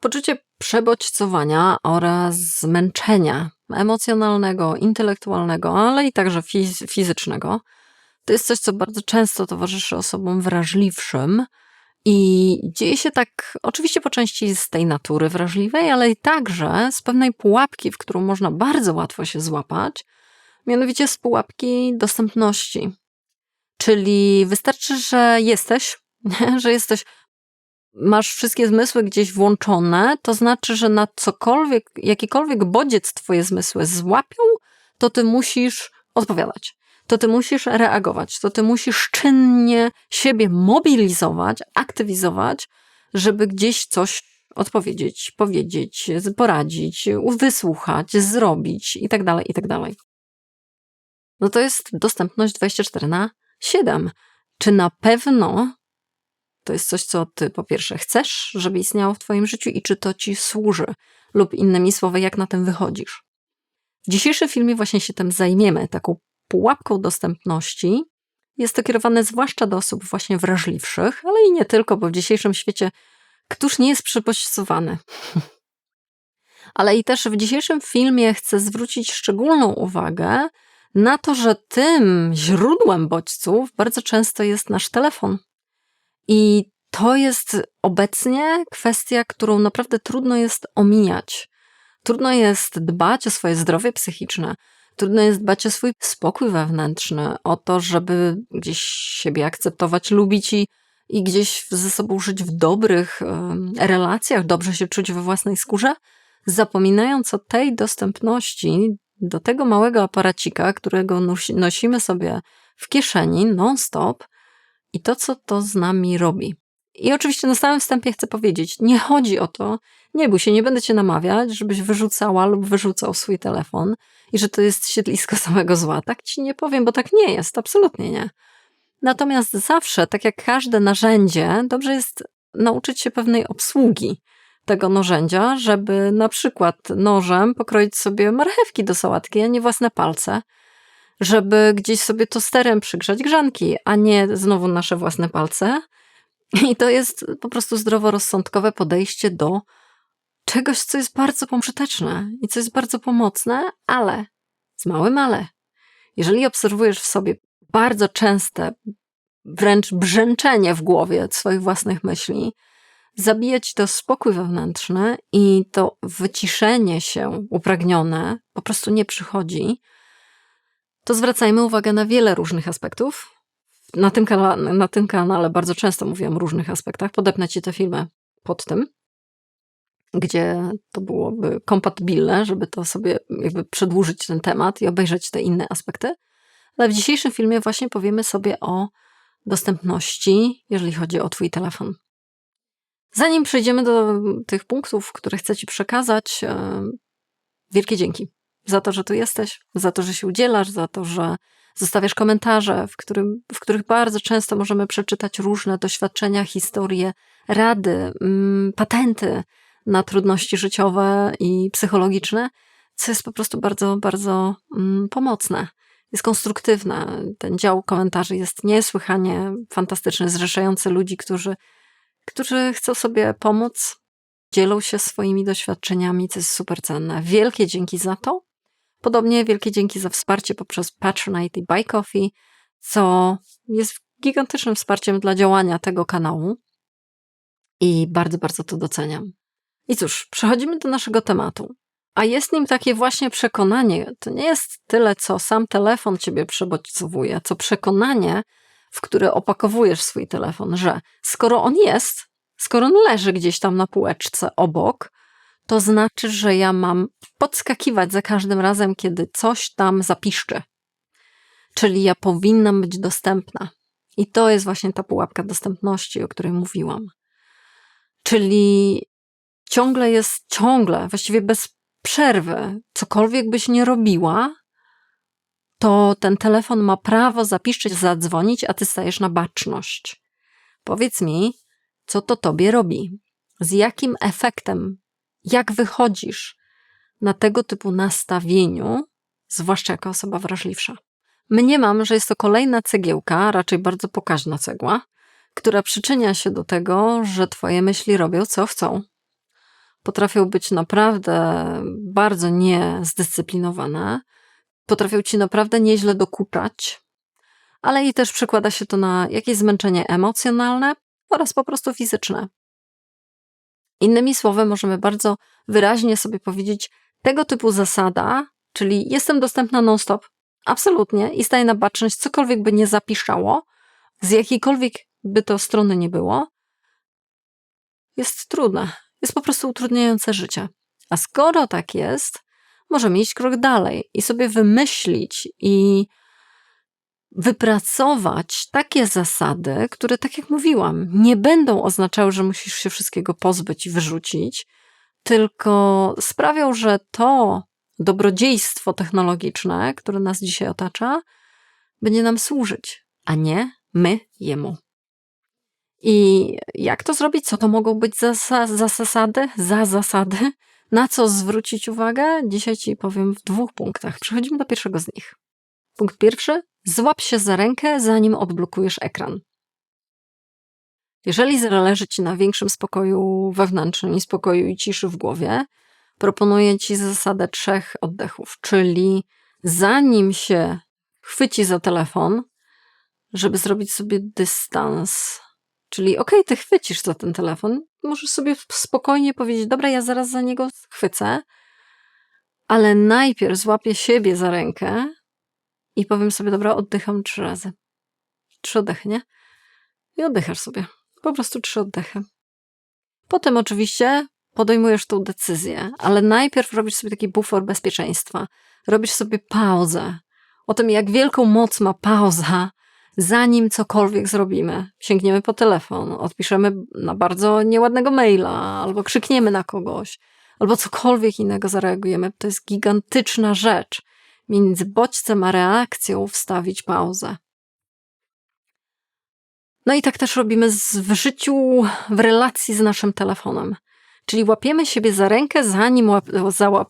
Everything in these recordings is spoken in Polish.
Poczucie przebodźcowania oraz zmęczenia emocjonalnego, intelektualnego, ale i także fizycznego. To jest coś, co bardzo często towarzyszy osobom wrażliwszym i dzieje się tak oczywiście po części z tej natury wrażliwej, ale i także z pewnej pułapki, w którą można bardzo łatwo się złapać, mianowicie z pułapki dostępności. Czyli wystarczy, że jesteś, że jesteś, masz wszystkie zmysły gdzieś włączone, to znaczy, że na cokolwiek, jakikolwiek bodziec twoje zmysły złapią, to ty musisz odpowiadać. To ty musisz reagować, to ty musisz czynnie siebie mobilizować, aktywizować, żeby gdzieś coś odpowiedzieć, powiedzieć, poradzić, wysłuchać, zrobić itd., itd. No to jest dostępność 24/7. Czy na pewno to jest coś, co ty po pierwsze chcesz, żeby istniało w twoim życiu i czy to ci służy? Lub innymi słowy, jak na tym wychodzisz? W dzisiejszym filmie właśnie się tym zajmiemy, taką pułapką dostępności. Jest to kierowane zwłaszcza do osób właśnie wrażliwszych, ale i nie tylko, bo w dzisiejszym świecie któż nie jest przebodźcowany. Ale i też w dzisiejszym filmie chcę zwrócić szczególną uwagę na to, że tym źródłem bodźców bardzo często jest nasz telefon. I to jest obecnie kwestia, którą naprawdę trudno jest omijać. Trudno jest dbać o swoje zdrowie psychiczne, trudno jest dbać o swój spokój wewnętrzny, o to, żeby gdzieś siebie akceptować, lubić i gdzieś ze sobą żyć w dobrych relacjach, dobrze się czuć we własnej skórze, zapominając o tej dostępności do tego małego aparacika, którego nosimy sobie w kieszeni non-stop i to, co to z nami robi. I oczywiście na samym wstępie chcę powiedzieć, nie chodzi o to, nie bój się, nie będę cię namawiać, żebyś wyrzucała lub wyrzucał swój telefon i że to jest siedlisko samego zła. Tak ci nie powiem, bo tak nie jest, absolutnie nie. Natomiast zawsze, tak jak każde narzędzie, dobrze jest nauczyć się pewnej obsługi tego narzędzia, żeby na przykład nożem pokroić sobie marchewki do sałatki, a nie własne palce, żeby gdzieś sobie tosterem przygrzać grzanki, a nie znowu nasze własne palce. I to jest po prostu zdroworozsądkowe podejście do czegoś, co jest bardzo pożyteczne i co jest bardzo pomocne, ale z małym ale. Jeżeli obserwujesz w sobie bardzo częste, wręcz brzęczenie w głowie swoich własnych myśli, zabija ci to spokój wewnętrzny i to wyciszenie się upragnione po prostu nie przychodzi, to zwracajmy uwagę na wiele różnych aspektów. Na tym kanale bardzo często mówiłam o różnych aspektach. Podepnę ci te filmy pod tym, gdzie to byłoby kompatybilne, żeby to sobie jakby przedłużyć ten temat i obejrzeć te inne aspekty. Ale w dzisiejszym filmie właśnie powiemy sobie o dostępności, jeżeli chodzi o twój telefon. Zanim przejdziemy do tych punktów, które chcę ci przekazać, wielkie dzięki za to, że tu jesteś, za to, że się udzielasz, za to, że zostawiasz komentarze, w których bardzo często możemy przeczytać różne doświadczenia, historie, rady, patenty na trudności życiowe i psychologiczne, co jest po prostu bardzo, bardzo pomocne. Jest konstruktywne. Ten dział komentarzy jest niesłychanie fantastyczny, zrzeszający ludzi, którzy chcą sobie pomóc, dzielą się swoimi doświadczeniami, co jest super cenne. Wielkie dzięki za to. Podobnie wielkie dzięki za wsparcie poprzez Patronite i Buy Coffee, co jest gigantycznym wsparciem dla działania tego kanału i bardzo, bardzo to doceniam. I cóż, przechodzimy do naszego tematu. A jest nim takie właśnie przekonanie, to nie jest tyle, co sam telefon ciebie przebodźcowuje, co przekonanie, w które opakowujesz swój telefon, że skoro on jest, skoro on leży gdzieś tam na półeczce obok, to znaczy, że ja mam podskakiwać za każdym razem, kiedy coś tam zapiszczy. Czyli ja powinnam być dostępna. I to jest właśnie ta pułapka dostępności, o której mówiłam. Czyli ciągle, właściwie bez przerwy, cokolwiek byś nie robiła, to ten telefon ma prawo zapiszczeć, zadzwonić, a ty stajesz na baczność. Powiedz mi, co to tobie robi? Z jakim efektem? Jak wychodzisz na tego typu nastawieniu, zwłaszcza jako osoba wrażliwsza? Mniemam, że jest to kolejna cegiełka, raczej bardzo pokaźna cegła, która przyczynia się do tego, że twoje myśli robią co chcą. potrafią być naprawdę bardzo niezdyscyplinowane, potrafią ci naprawdę nieźle dokuczać, ale i też przekłada się to na jakieś zmęczenie emocjonalne oraz po prostu fizyczne. Innymi słowy, możemy bardzo wyraźnie sobie powiedzieć, tego typu zasada, czyli jestem dostępna non-stop, absolutnie, i staję na baczność, cokolwiek by nie zapiszczało, z jakiejkolwiek by to strony nie było, jest trudne. Jest po prostu utrudniające życie. A skoro tak jest, możemy iść krok dalej i sobie wymyślić i wypracować takie zasady, które, tak jak mówiłam, nie będą oznaczały, że musisz się wszystkiego pozbyć i wyrzucić, tylko sprawią, że to dobrodziejstwo technologiczne, które nas dzisiaj otacza, będzie nam służyć, a nie my jemu. I jak to zrobić? Co to mogą być za zasady? Na co zwrócić uwagę? Dzisiaj ci powiem w 2 punktach. Przechodzimy do pierwszego z nich. Punkt pierwszy. Złap się za rękę, zanim odblokujesz ekran. Jeżeli zależy ci na większym spokoju wewnętrznym i spokoju i ciszy w głowie, proponuję ci zasadę 3 oddechów, czyli zanim się chwyci za telefon, żeby zrobić sobie dystans, czyli ty chwycisz za ten telefon, możesz sobie spokojnie powiedzieć, dobra, ja zaraz za niego chwycę, ale najpierw złapię siebie za rękę i powiem sobie, dobra, oddycham 3 razy. 3 oddechy, nie? I oddychasz sobie. Po prostu 3 oddechy. Potem oczywiście podejmujesz tą decyzję, ale najpierw robisz sobie taki bufor bezpieczeństwa. Robisz sobie pauzę. O tym, jak wielką moc ma pauza, zanim cokolwiek zrobimy. Sięgniemy po telefon, odpiszemy na bardzo nieładnego maila, albo krzykniemy na kogoś, albo cokolwiek innego zareagujemy. To jest gigantyczna rzecz. Między bodźcem a reakcją wstawić pauzę. No i tak też robimy w życiu, w relacji z naszym telefonem. Czyli łapiemy siebie za rękę, zanim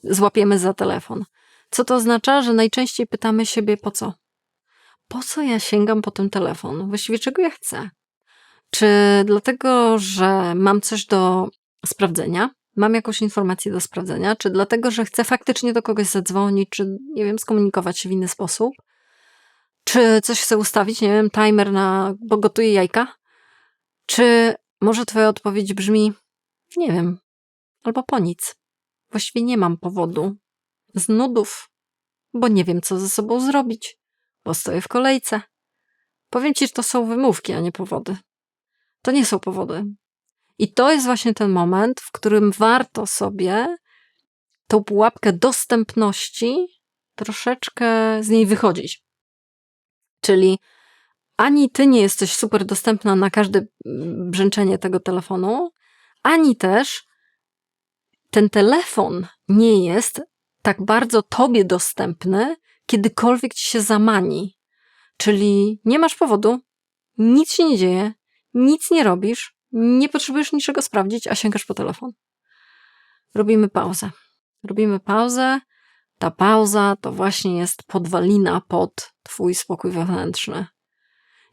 złapiemy za telefon. Co to oznacza? Że najczęściej pytamy siebie, po co? Po co ja sięgam po ten telefon? Właściwie czego ja chcę? Czy dlatego, że mam coś do sprawdzenia? Mam jakąś informację do sprawdzenia? Czy dlatego, że chcę faktycznie do kogoś zadzwonić? Czy, nie wiem, skomunikować się w inny sposób? Czy coś chcę ustawić, nie wiem, timer bo gotuję jajka? Czy może twoja odpowiedź brzmi, nie wiem, albo po nic. Właściwie nie mam powodu. Z nudów, bo nie wiem, co ze sobą zrobić, bo stoję w kolejce. Powiem ci, że to są wymówki, a nie powody. To nie są powody. I to jest właśnie ten moment, w którym warto sobie tą pułapkę dostępności troszeczkę z niej wychodzić. Czyli ani ty nie jesteś super dostępna na każde brzęczenie tego telefonu, ani też ten telefon nie jest tak bardzo tobie dostępny, kiedykolwiek ci się zamani. Czyli nie masz powodu, nic się nie dzieje, nic nie robisz, nie potrzebujesz niczego sprawdzić, a sięgasz po telefon. Robimy pauzę. Robimy pauzę. Ta pauza to właśnie jest podwalina pod twój spokój wewnętrzny.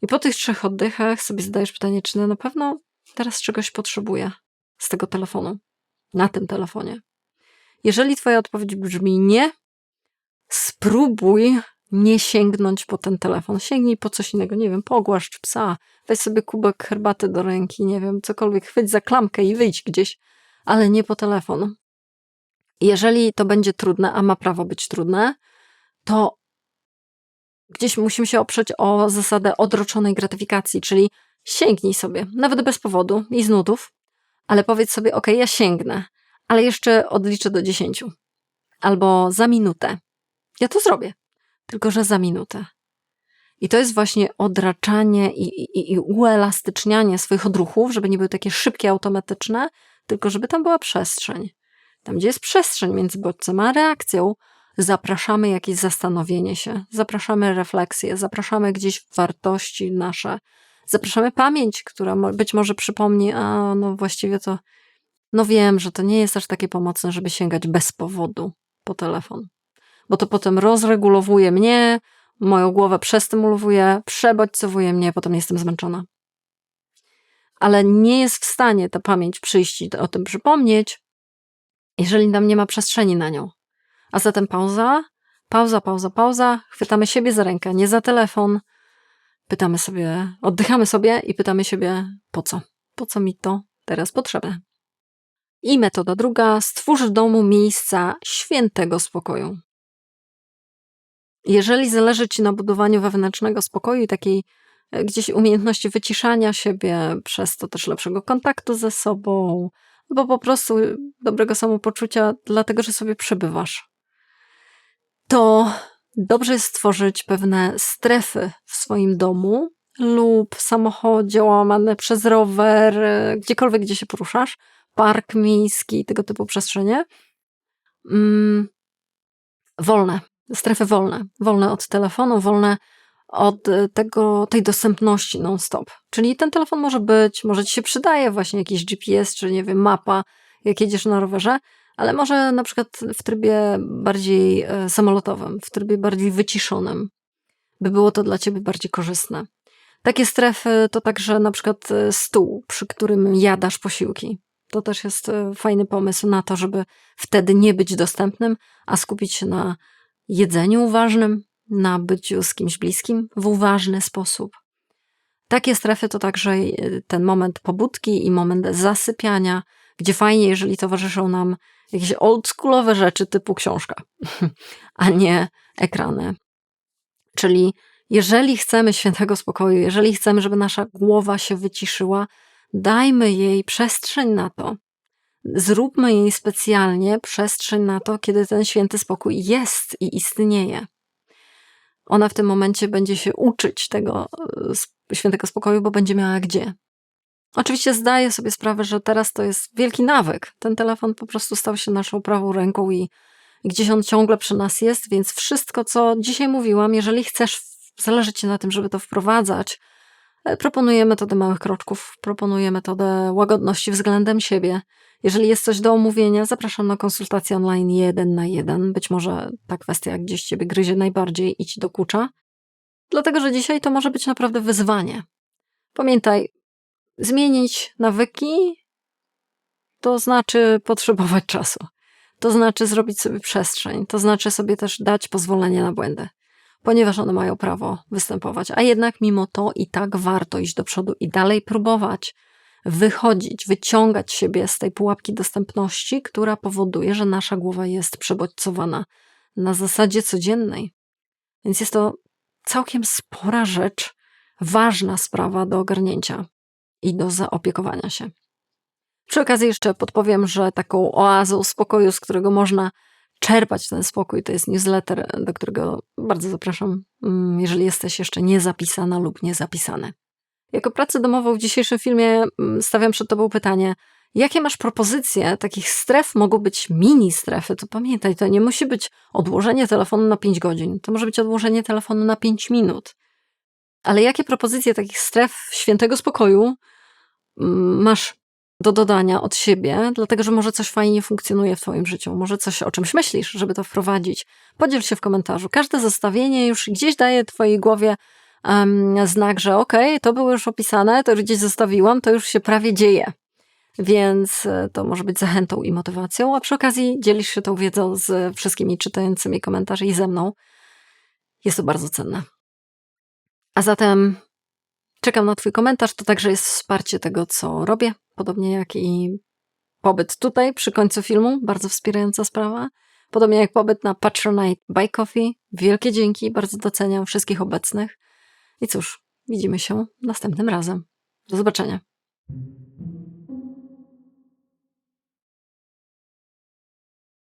I po tych 3 oddechach sobie zadajesz pytanie, czy na pewno teraz czegoś potrzebuję z tego telefonu, na tym telefonie. Jeżeli twoja odpowiedź brzmi nie, spróbuj nie sięgnąć po ten telefon. Sięgnij po coś innego, nie wiem, pogłaszcz psa, weź sobie kubek herbaty do ręki, nie wiem, cokolwiek, chwyć za klamkę i wyjdź gdzieś, ale nie po telefon. Jeżeli to będzie trudne, a ma prawo być trudne, to gdzieś musimy się oprzeć o zasadę odroczonej gratyfikacji, czyli sięgnij sobie, nawet bez powodu i z nudów, ale powiedz sobie, ja sięgnę, ale jeszcze odliczę do 10. Albo za minutę. Ja to zrobię, tylko że za minutę. I to jest właśnie odraczanie i uelastycznianie swoich odruchów, żeby nie były takie szybkie, automatyczne, tylko żeby tam była przestrzeń. Tam, gdzie jest przestrzeń między bodźcem a reakcją, zapraszamy jakieś zastanowienie się, zapraszamy refleksję, zapraszamy gdzieś wartości nasze, zapraszamy pamięć, która być może przypomni, właściwie to, wiem, że to nie jest aż takie pomocne, żeby sięgać bez powodu po telefon. Bo to potem rozregulowuje mnie, moją głowę przestymulowuje, przebodźcowuje mnie, potem jestem zmęczona. Ale nie jest w stanie ta pamięć przyjść i o tym przypomnieć, jeżeli tam nie ma przestrzeni na nią. A zatem pauza, chwytamy siebie za rękę, nie za telefon, pytamy sobie, oddychamy sobie i pytamy siebie, po co? Po co mi to teraz potrzebne? I metoda druga, stwórz w domu miejsca świętego spokoju. Jeżeli zależy ci na budowaniu wewnętrznego spokoju i takiej gdzieś umiejętności wyciszania siebie, przez to też lepszego kontaktu ze sobą, bo po prostu dobrego samopoczucia, dlatego że sobie przebywasz, to dobrze jest stworzyć pewne strefy w swoim domu lub w samochodzie, łamane przez rower, gdziekolwiek, gdzie się poruszasz, park miejski, tego typu przestrzenie. Wolne, strefy wolne od telefonu, wolne od tej dostępności non-stop. Czyli ten telefon może ci się przydaje właśnie jakiś GPS, czy nie wiem, mapa, jak jedziesz na rowerze, ale może na przykład w trybie bardziej samolotowym, w trybie bardziej wyciszonym, by było to dla ciebie bardziej korzystne. Takie strefy to także na przykład stół, przy którym jadasz posiłki. To też jest fajny pomysł na to, żeby wtedy nie być dostępnym, a skupić się na jedzeniu uważnym, na byciu z kimś bliskim w uważny sposób. Takie strefy to także ten moment pobudki i moment zasypiania, gdzie fajnie, jeżeli towarzyszą nam jakieś oldschoolowe rzeczy typu książka, a nie ekrany. Czyli jeżeli chcemy świętego spokoju, jeżeli chcemy, żeby nasza głowa się wyciszyła, dajmy jej przestrzeń na to. Zróbmy jej specjalnie przestrzeń na to, kiedy ten święty spokój jest i istnieje. Ona w tym momencie będzie się uczyć tego świętego spokoju, bo będzie miała gdzie. Oczywiście zdaję sobie sprawę, że teraz to jest wielki nawyk. Ten telefon po prostu stał się naszą prawą ręką i gdzieś on ciągle przy nas jest, więc wszystko, co dzisiaj mówiłam, jeżeli chcesz, zależy ci na tym, żeby to wprowadzać, proponuję metodę małych kroczków, proponuję metodę łagodności względem siebie. Jeżeli jest coś do omówienia, zapraszam na konsultację online 1 na 1. Być może ta kwestia gdzieś ciebie gryzie najbardziej i ci dokucza. Dlatego, że dzisiaj to może być naprawdę wyzwanie. Pamiętaj, zmienić nawyki to znaczy potrzebować czasu. To znaczy zrobić sobie przestrzeń. To znaczy sobie też dać pozwolenie na błędy. Ponieważ one mają prawo występować. A jednak mimo to i tak warto iść do przodu i dalej próbować wychodzić, wyciągać siebie z tej pułapki dostępności, która powoduje, że nasza głowa jest przebodźcowana na zasadzie codziennej. Więc jest to całkiem spora rzecz, ważna sprawa do ogarnięcia i do zaopiekowania się. Przy okazji jeszcze podpowiem, że taką oazą spokoju, z którego można czerpać ten spokój, to jest newsletter, do którego bardzo zapraszam, jeżeli jesteś jeszcze niezapisana lub niezapisany. Jako pracę domową w dzisiejszym filmie stawiam przed tobą pytanie, jakie masz propozycje takich stref? Mogą być mini strefy, to pamiętaj, to nie musi być odłożenie telefonu na 5 godzin, to może być odłożenie telefonu na 5 minut. Ale jakie propozycje takich stref świętego spokoju masz do dodania od siebie, dlatego że może coś fajnie funkcjonuje w twoim życiu, może coś o czymś myślisz, żeby to wprowadzić. Podziel się w komentarzu. Każde zestawienie już gdzieś daje twojej głowie znak, że okej, to było już opisane, to już gdzieś zostawiłam, to już się prawie dzieje. Więc to może być zachętą i motywacją, a przy okazji dzielisz się tą wiedzą z wszystkimi czytającymi komentarze i ze mną. Jest to bardzo cenne. A zatem czekam na twój komentarz, to także jest wsparcie tego, co robię, podobnie jak i pobyt tutaj przy końcu filmu, bardzo wspierająca sprawa. Podobnie jak pobyt na Patronite Buy Coffee. Wielkie dzięki, bardzo doceniam wszystkich obecnych. I cóż, widzimy się następnym razem. Do zobaczenia.